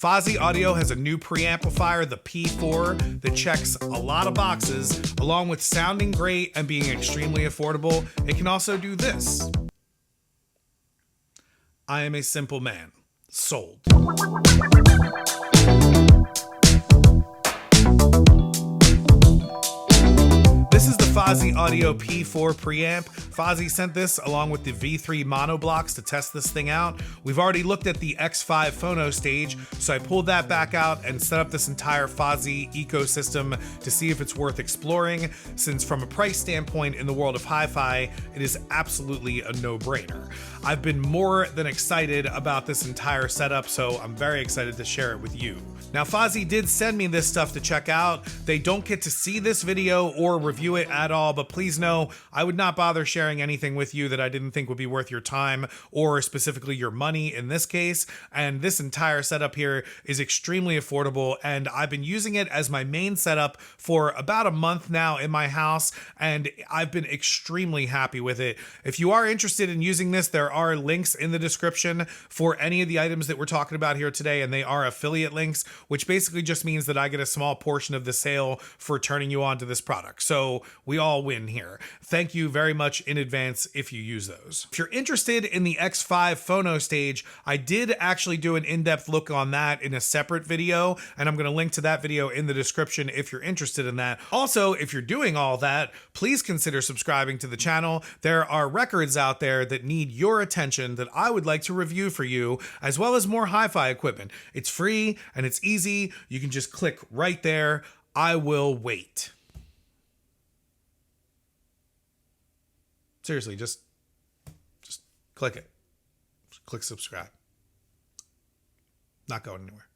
Fosi Audio has a new preamplifier, the P4, that checks a lot of boxes. Along with sounding great and being extremely affordable, it can also do this. I am a simple man. Sold. This is the Fosi Audio P4 preamp. Fosi sent this along with the V3 mono blocks to test this thing out. We've already looked at the X5 phono stage, so I pulled that back out and set up this entire Fosi ecosystem to see if it's worth exploring, since from a price standpoint in the world of hi-fi, it is absolutely a no-brainer. I've been more than excited about this entire setup, so I'm very excited to share it with you. Now, Fosi did send me this stuff to check out. They don't get to see this video or review it at all, but please know I would not bother sharing anything with you that I didn't think would be worth your time or specifically your money in this case. And this entire setup here is extremely affordable, and I've been using it as my main setup for about a month now in my house, and I've been extremely happy with it. If you are interested in using this, there are links in the description for any of the items that we're talking about here today, and they are affiliate links, which basically just means that I get a small portion of the sale for turning you on to this product. So we all win here. Thank you very much in advance if you use those. If you're interested in the X5 phono stage, I did actually do an in-depth look on that in a separate video, and I'm going to link to that video in the description if you're interested in that. Also, if you're doing all that, please consider subscribing to the channel. There are records out there that need your attention that I would like to review for you, as well as more hi-fi equipment. It's free and it's easy. You can just click right there. I will wait. Seriously, just click it. Just click subscribe. Not going anywhere.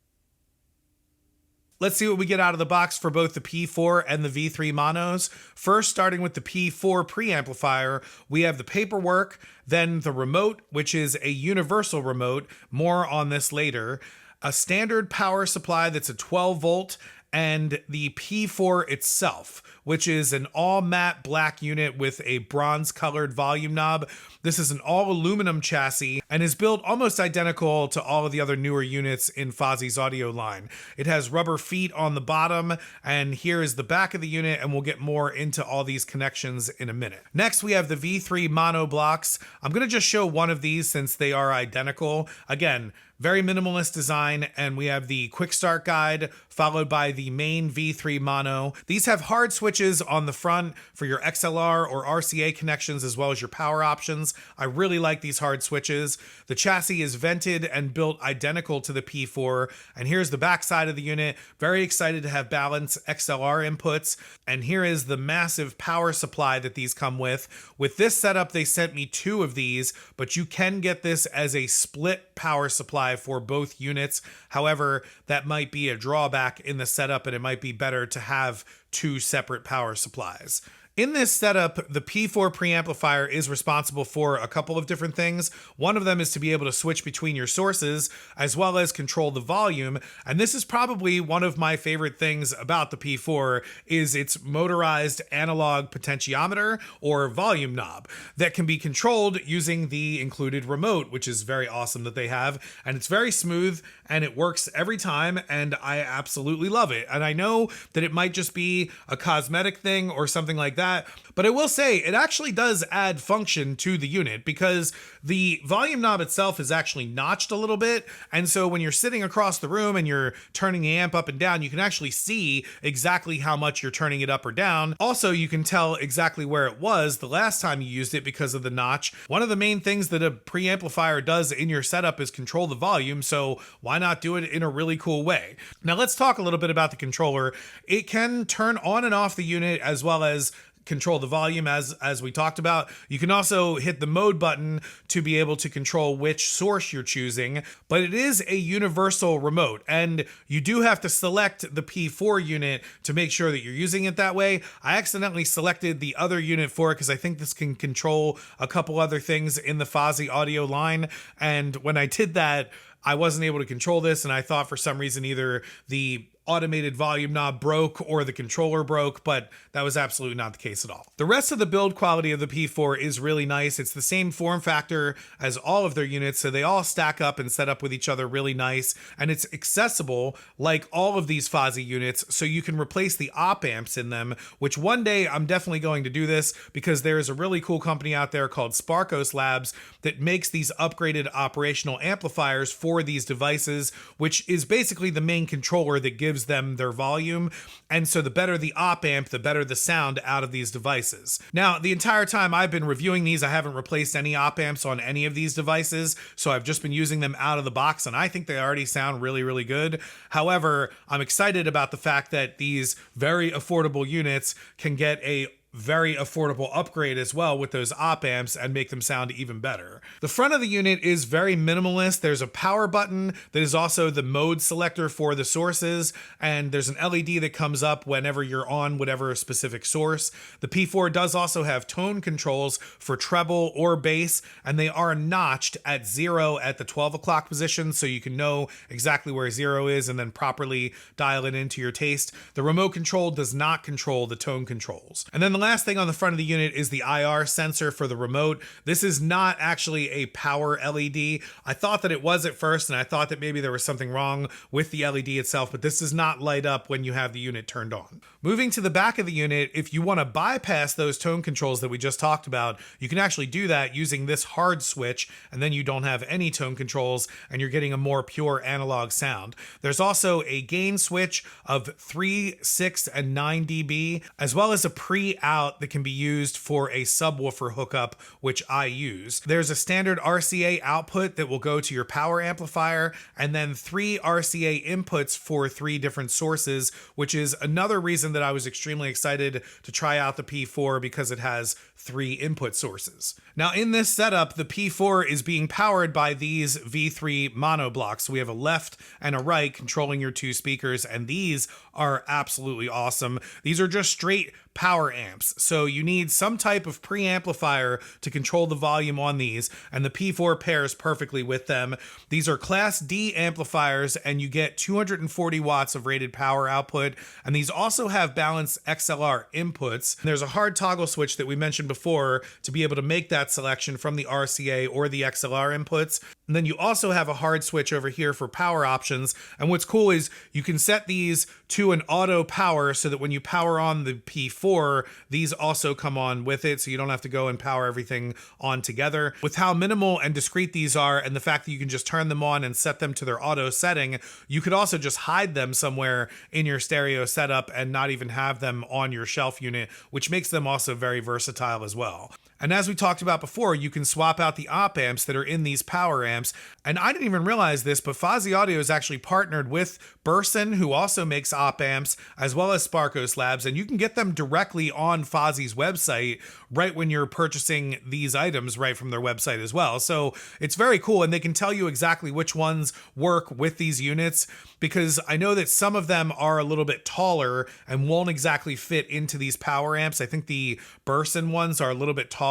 Let's see what we get out of the box for both the P4 and the V3 monos. First, starting with the P4 preamplifier, we have the paperwork, then the remote, which is a universal remote. More on this later. A standard power supply that's a 12 volt, and the P4 itself, which is an all matte black unit with a bronze colored volume knob. This is an all aluminum chassis and is built almost identical to all of the other newer units in Fosi's audio line. It has rubber feet on the bottom, and here is the back of the unit, and we'll get more into all these connections in a minute. Next, we have the V3 mono blocks. I'm going to just show one of these since they are identical. Again, very minimalist design, and we have the quick start guide followed by the main V3 mono. These have hard switches on the front for your XLR or RCA connections, as well as your power options. I really like these hard switches. The chassis is vented and built identical to the P4, and here's the back side of the unit. Very excited to have balanced XLR inputs, and here is the massive power supply that these come with. With this setup, they sent me 2 of these, but you can get this as a split power supply for both units. However, that might be a drawback in the setup, and it might be better to have 2 separate power supplies. In this setup, the P4 preamplifier is responsible for a couple of different things. One of them is to be able to switch between your sources, as well as control the volume. And this is probably one of my favorite things about the P4 is its motorized analog potentiometer or volume knob that can be controlled using the included remote, which is very awesome that they have. And it's very smooth and it works every time, and I absolutely love it. And I know that it might just be a cosmetic thing or something like that, but I will say it actually does add function to the unit, because the volume knob itself is actually notched a little bit, and so when you're sitting across the room and you're turning the amp up and down, you can actually see exactly how much you're turning it up or down. Also, you can tell exactly where it was the last time you used it because of the notch. One of the main things that a preamplifier does in your setup is control the volume, so why not do it in a really cool way? Now let's talk a little bit about the controller. It can turn on and off the unit, as well as control the volume as we talked about. You can also hit the mode button to be able to control which source you're choosing, but it is a universal remote, and you do have to select the P4 unit to make sure that you're using it that way. I accidentally selected the other unit for it because I think this can control a couple other things in the Fosi audio line, and when I did that, I wasn't able to control this, and I thought for some reason either the automated volume knob broke or the controller broke, but that was absolutely not the case at all. The rest of the build quality of the P4 is really nice. It's the same form factor as all of their units, so they all stack up and set up with each other really nice, and it's accessible like all of these Fosi units, so you can replace the op amps in them, which one day I'm definitely going to do this because there's a really cool company out there called Sparkos Labs that makes these upgraded operational amplifiers for these devices, which is basically the main controller that gives them their volume. And so the better the op amp, the better the sound out of these devices. Now, the entire time I've been reviewing these, I haven't replaced any op amps on any of these devices, so I've just been using them out of the box, and I think they already sound really, really good. However, I'm excited about the fact that these very affordable units can get a very affordable upgrade as well with those op amps and make them sound even better. The front of the unit is very minimalist. There's a power button that is also the mode selector for the sources, and there's an LED that comes up whenever you're on whatever specific source. The P4 does also have tone controls for treble or bass, and they are notched at 0 at the 12 o'clock position, so you can know exactly where 0 is and then properly dial it into your taste. The remote control does not control the tone controls. And then the last thing on the front of the unit is the IR sensor for the remote. This is not actually a power LED. I thought that it was at first, and I thought that maybe there was something wrong with the LED itself, but this does not light up when you have the unit turned on. Moving to the back of the unit, if you want to bypass those tone controls that we just talked about, you can actually do that using this hard switch, and then you don't have any tone controls, and you're getting a more pure analog sound. There's also a gain switch of 3, 6, and 9 dB, as well as a pre-out that can be used for a subwoofer hookup, which I use. There's a standard RCA output that will go to your power amplifier, and then 3 RCA inputs for 3 different sources, which is another reason that I was extremely excited to try out the P4 because it has 3 input sources. Now in this setup, the P4 is being powered by these V3 mono blocks. So we have a left and a right controlling your 2 speakers, and these are absolutely awesome. These are just straight power amps. So you need some type of preamplifier to control the volume on these, and the P4 pairs perfectly with them. These are Class D amplifiers, and you get 240 watts of rated power output, and these also have balanced XLR inputs. There's a hard toggle switch that we mentioned before to be able to make that selection from the RCA or the XLR inputs. And then you also have a hard switch over here for power options. And what's cool is you can set these to an auto power so that when you power on the P4, these also come on with it, so you don't have to go and power everything on together. With how minimal and discreet these are, and the fact that you can just turn them on and set them to their auto setting, you could also just hide them somewhere in your stereo setup and not even have them on your shelf unit, which makes them also very versatile as well. And as we talked about before, you can swap out the op amps that are in these power amps. And I didn't even realize this, but Fosi Audio is actually partnered with Burson, who also makes op amps, as well as Sparkos Labs, and you can get them directly on Fosi's website right when you're purchasing these items right from their website as well. So it's very cool, and they can tell you exactly which ones work with these units, because I know that some of them are a little bit taller and won't exactly fit into these power amps. I think the Burson ones are a little bit taller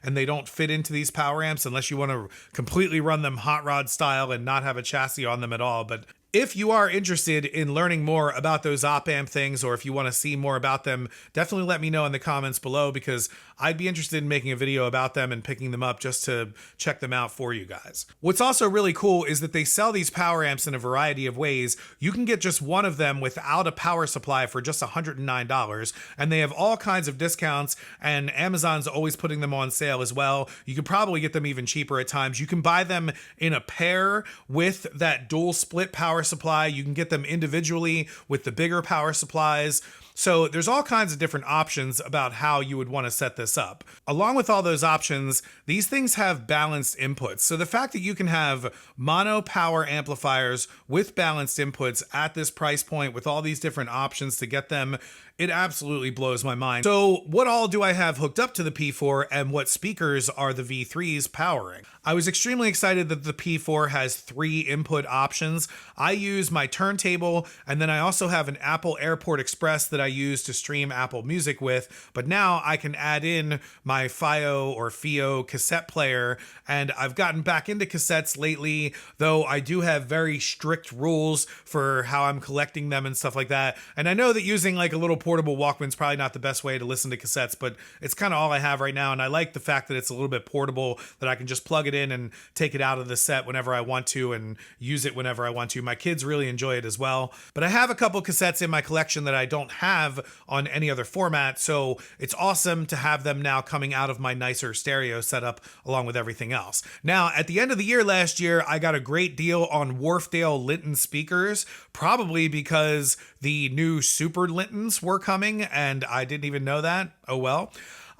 and they don't fit into these power amps unless you want to completely run them hot rod style and not have a chassis on them at all. But if you are interested in learning more about those op amp things, or if you want to see more about them, definitely let me know in the comments below, because I'd be interested in making a video about them and picking them up just to check them out for you guys. What's also really cool is that they sell these power amps in a variety of ways. You can get just one of them without a power supply for just $109, and they have all kinds of discounts, and Amazon's always putting them on sale as well. You could probably get them even cheaper at times. You can buy them in a pair with that dual split power supply. You can get them individually with the bigger power supplies. So there's all kinds of different options about how you would want to set this up. Along with all those options, these things have balanced inputs. So the fact that you can have mono power amplifiers with balanced inputs at this price point with all these different options to get them, it absolutely blows my mind. So what all do I have hooked up to the P4, and what speakers are the V3s powering? I was extremely excited that the P4 has 3 input options. I use my turntable, and then I also have an Apple Airport Express that I use to stream Apple Music with, but now I can add in my FIO cassette player, and I've gotten back into cassettes lately, though I do have very strict rules for how I'm collecting them and stuff like that. And I know that using like a little portable Walkman is probably not the best way to listen to cassettes, but it's kind of all I have right now, and I like the fact that it's a little bit portable, that I can just plug it in and take it out of the set whenever I want to and use it whenever I want to. My kids really enjoy it as well. But I have a couple cassettes in my collection that I don't have on any other format, so it's awesome to have them now coming out of my nicer stereo setup along with everything else. Now, at the end of the year last year, I got a great deal on Wharfdale Linton speakers, probably because the new Super Lintons were coming and I didn't even know that. Oh well.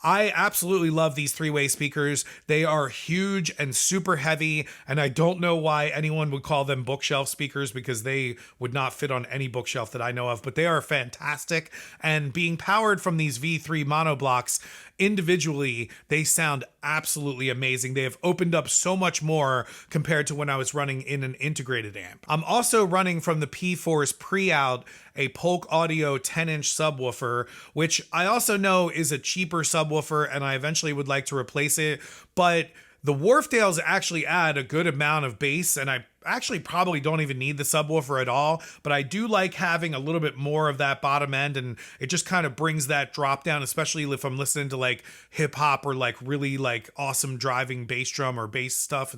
I absolutely love these three-way speakers. They are huge and super heavy, and I don't know why anyone would call them bookshelf speakers, because they would not fit on any bookshelf that I know of, but they are fantastic. And being powered from these V3 monoblocks, individually, they sound absolutely amazing. They have opened up so much more compared to when I was running in an integrated amp. I'm also running from the P4's pre-out a Polk Audio 10-inch subwoofer, which I also know is a cheaper subwoofer, and I eventually would like to replace it. But the Wharfdales actually add a good amount of bass, and I actually probably don't even need the subwoofer at all, but I do like having a little bit more of that bottom end, and it just kind of brings that drop down, especially if I'm listening to like hip hop or like really like awesome driving bass drum or bass stuff.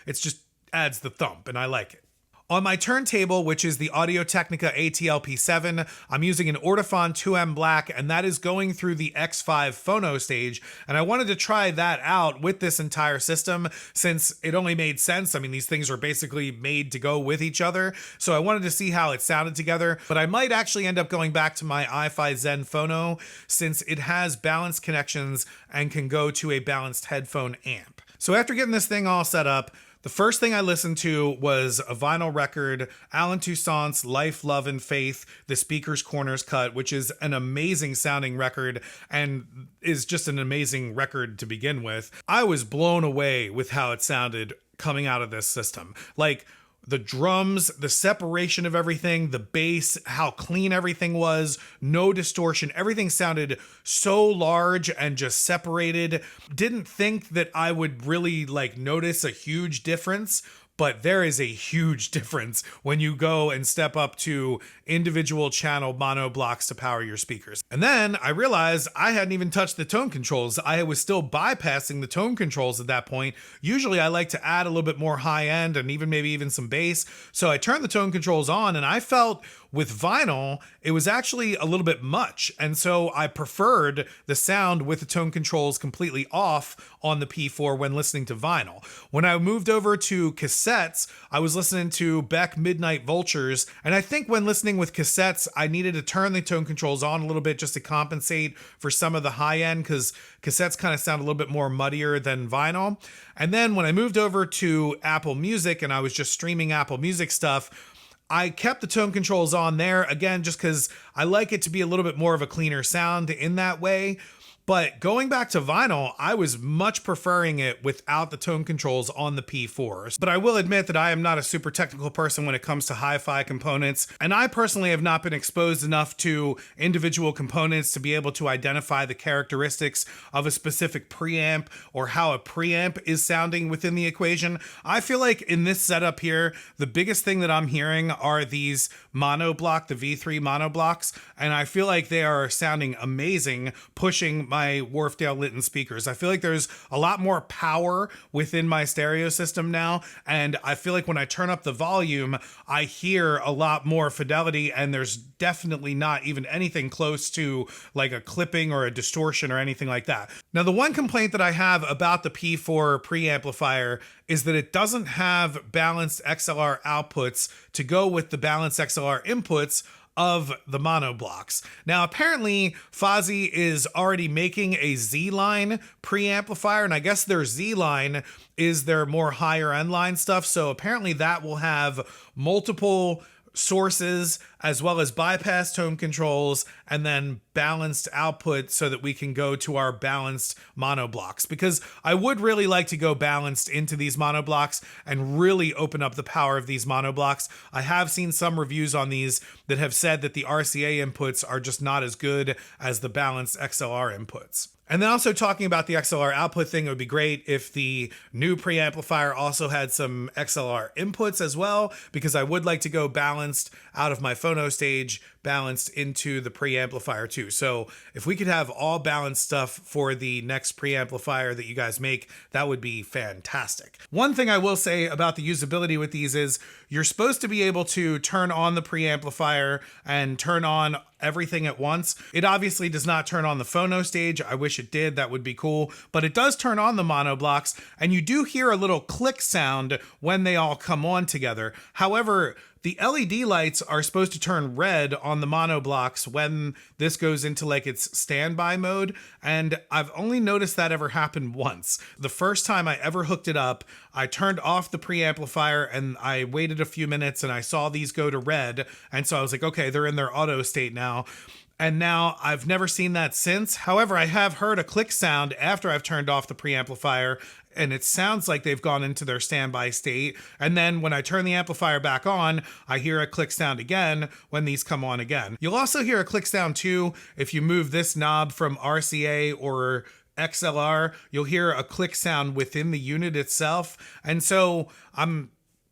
It's just adds the thump, and I like it. On my turntable, which is the Audio-Technica ATL-P7, I'm using an Audiophile 2M Black, and that is going through the X5 phono stage, and I wanted to try that out with this entire system since it only made sense. I mean, these things are basically made to go with each other, so I wanted to see how it sounded together, but I might actually end up going back to my iFi Zen phono since it has balanced connections and can go to a balanced headphone amp. So after getting this thing all set up, the first thing I listened to was a vinyl record, Alan Toussaint's Life, Love, and Faith, the Speaker's Corners cut, which is an amazing sounding record and is just an amazing record to begin with. I was blown away with how it sounded coming out of this system. Like, the drums, the separation of everything, the bass, how clean everything was, no distortion. Everything sounded so large and just separated. Didn't think that I would really like notice a huge difference, but there is a huge difference when you go and step up to individual channel mono blocks to power your speakers. And then I realized I hadn't even touched the tone controls. I was still bypassing the tone controls at that point. Usually I like to add a little bit more high end and maybe even some bass. So I turned the tone controls on, and I felt with vinyl, it was actually a little bit much. And so I preferred the sound with the tone controls completely off on the P4 when listening to vinyl. When I moved over to cassettes, I was listening to Beck Midnight Vultures. And I think when listening with cassettes, I needed to turn the tone controls on a little bit just to compensate for some of the high end, because cassettes kind of sound a little bit more muddier than vinyl. And then when I moved over to Apple Music and I was just streaming Apple Music stuff, I kept the tone controls on there, again, just because I like it to be a little bit more of a cleaner sound in that way. But going back to vinyl, I was much preferring it without the tone controls on the P4s. But I will admit that I am not a super technical person when it comes to hi-fi components, and I personally have not been exposed enough to individual components to be able to identify the characteristics of a specific preamp or how a preamp is sounding within the equation. I feel like in this setup here, the biggest thing that I'm hearing are these monoblock, the V3 monoblocks, and I feel like they are sounding amazing, pushing my Wharfdale Linton speakers. I feel like there's a lot more power within my stereo system now, and I feel like when I turn up the volume, I hear a lot more fidelity, and there's definitely not even anything close to like a clipping or a distortion or anything like that. Now, the one complaint that I have about the P4 preamplifier is that it doesn't have balanced XLR outputs to go with the balanced XLR inputs of the monoblocks. Now, apparently, Fosi is already making a Z-line preamplifier, and I guess their Z-line is their more higher end line stuff, so apparently that will have multiple sources as well as bypass tone controls, and then balanced output so that we can go to our balanced mono blocks, because I would really like to go balanced into these mono blocks and really open up the power of these mono blocks. I have seen some reviews on these that have said that the RCA inputs are just not as good as the balanced XLR inputs. And then also talking about the XLR output thing, it would be great if the new preamplifier also had some XLR inputs as well, because I would like to go balanced out of my phono stage, balanced into the preamplifier too. So if we could have all balanced stuff for the next preamplifier that you guys make, that would be fantastic. One thing I will say about the usability with these is you're supposed to be able to turn on the preamplifier and turn on everything at once. It obviously does not turn on the phono stage. I wish it did. That would be cool. But it does turn on the mono blocks, and you do hear a little click sound when they all come on together. However, the LED lights are supposed to turn red on the mono blocks when this goes into like its standby mode, and I've only noticed that ever happen once. The first time I ever hooked it up, I turned off the preamplifier and I waited a few minutes and I saw these go to red, and so I was like, okay, they're in their auto state now. And now I've never seen that since. However, I have heard a click sound after I've turned off the preamplifier, and it sounds like they've gone into their standby state. And then when I turn the amplifier back on, I hear a click sound again when these come on again. You'll also hear a click sound too if you move this knob from RCA or XLR. You'll hear a click sound within the unit itself. And so I'm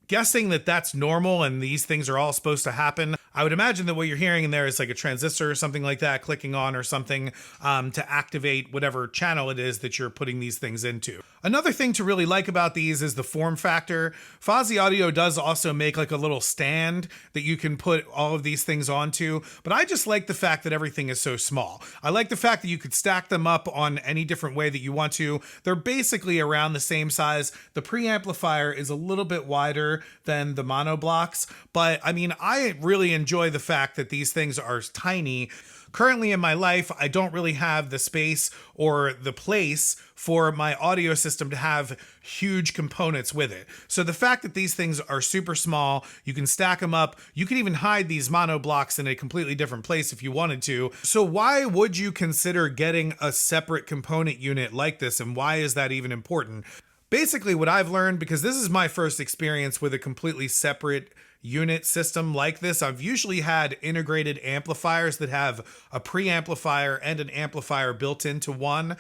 guessing that that's normal and these things are all supposed to happen. I would imagine that what you're hearing in there is like a transistor or something like that clicking on or something to activate whatever channel it is that you're putting these things into. Another thing to really like about these is the form factor. Fosi Audio does also make like a little stand that you can put all of these things onto, but I just like the fact that everything is so small. I like the fact that you could stack them up on any different way that you want to. They're basically around the same size. The preamplifier is a little bit wider than the mono blocks, but I mean, I really enjoy the fact that these things are tiny. Currently in my life, I don't really have the space or the place for my audio system to have huge components with it. So the fact that these things are super small, you can stack them up, you can even hide these mono blocks in a completely different place if you wanted to. So why would you consider getting a separate component unit like this, and why is that even important? Basically what I've learned, because this is my first experience with a completely separate unit system like this, I've usually had integrated amplifiers that have a preamplifier and an amplifier built into one.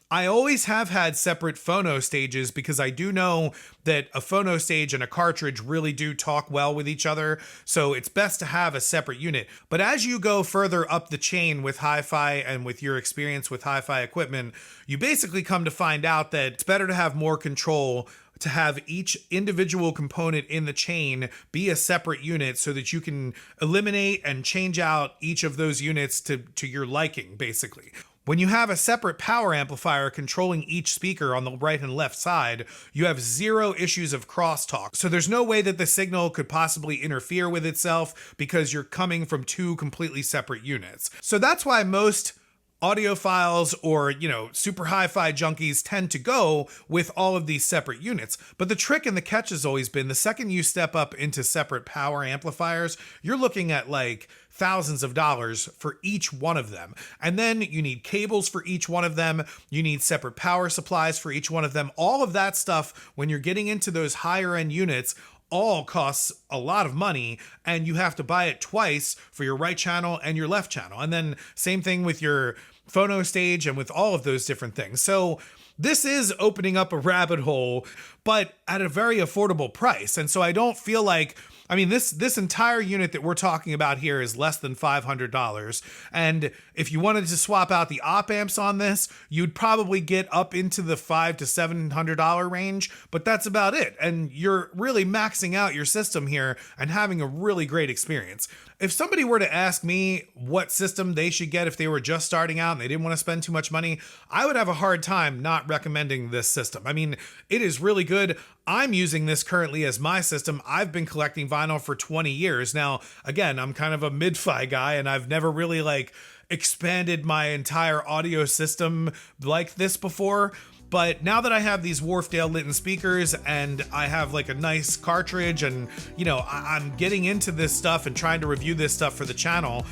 I always have had separate phono stages because I do know that a phono stage and a cartridge really do talk well with each other, so it's best to have a separate unit. But as you go further up the chain with hi-fi and with your experience with hi-fi equipment, you basically come to find out that it's better to have more control, to have each individual component in the chain be a separate unit so that you can eliminate and change out each of those units to your liking, basically. When you have a separate power amplifier controlling each speaker on the right and left side, you have zero issues of crosstalk. So there's no way that the signal could possibly interfere with itself because you're coming from two completely separate units. So that's why most audiophiles or, super hi-fi junkies tend to go with all of these separate units. But the trick and the catch has always been the second you step up into separate power amplifiers, you're looking at like thousands of dollars for each one of them. And then you need cables for each one of them. You need separate power supplies for each one of them. All of that stuff, when you're getting into those higher end units, all costs a lot of money, and you have to buy it twice for your right channel and your left channel. And then same thing with your phono stage and with all of those different things. So this is opening up a rabbit hole, but at a very affordable price. And so I don't feel like, this entire unit that we're talking about here is less than $500. And if you wanted to swap out the op amps on this, you'd probably get up into the $500 to $700 range, but that's about it. And you're really maxing out your system here and having a really great experience. If somebody were to ask me what system they should get if they were just starting out and they didn't want to spend too much money, I would have a hard time not recommending this system. It is really good. I'm using this currently as my system. I've been collecting vinyl for 20 years. Now, again, I'm kind of a mid-fi guy and I've never really expanded my entire audio system like this before. But now that I have these Wharfdale Lytton speakers and I have like a nice cartridge and, you know, I'm getting into this stuff and trying to review this stuff for the channel,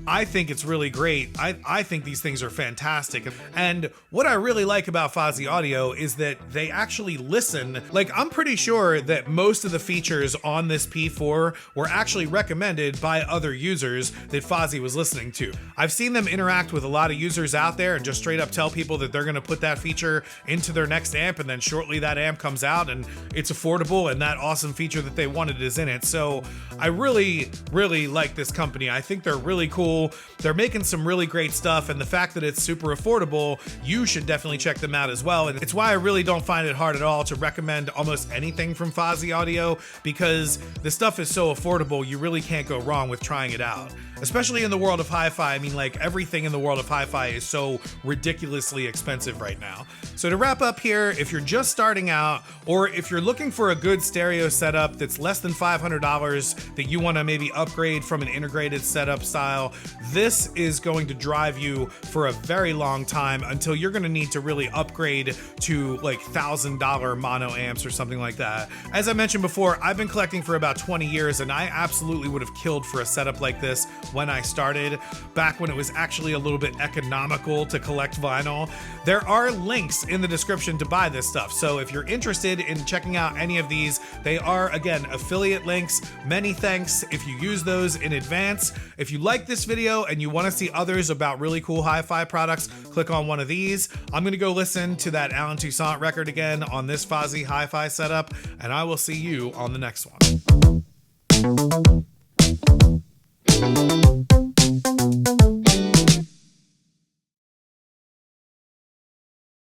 I think it's really great. I think these things are fantastic. And what I really like about Fosi Audio is that they actually listen. Like, I'm pretty sure that most of the features on this P4 were actually recommended by other users that Fosi was listening to. I've seen them interact with a lot of users out there and just straight up tell people that they're gonna put that feature into their next amp, and then shortly that amp comes out and it's affordable and that awesome feature that they wanted is in it. So I really, really like this company. I think they're really cool. They're making some really great stuff, and the fact that it's super affordable, you should definitely check them out as well. And it's why I really don't find it hard at all to recommend almost anything from Fosi Audio, because the stuff is so affordable, you really can't go wrong with trying it out. Especially in the world of hi-fi. I mean, like, everything in the world of hi-fi is so ridiculously expensive right now. So to wrap up here, if you're just starting out, or if you're looking for a good stereo setup that's less than $500 that you want to maybe upgrade from an integrated setup style, this is going to drive you for a very long time until you're going to need to really upgrade to like $1,000 mono amps or something like that. As I mentioned before, I've been collecting for about 20 years, and I absolutely would have killed for a setup like this when I started, back when it was actually a little bit economical to collect vinyl. There are links in the description to buy this stuff, so if you're interested in checking out any of these, they are, again, affiliate links. Many thanks if you use those in advance. If you like this video and you want to see others about really cool hi-fi products, click on one of these. I'm going to go listen to that Alan Toussaint record again on this Fosi hi-fi setup, and I will see you on the next one.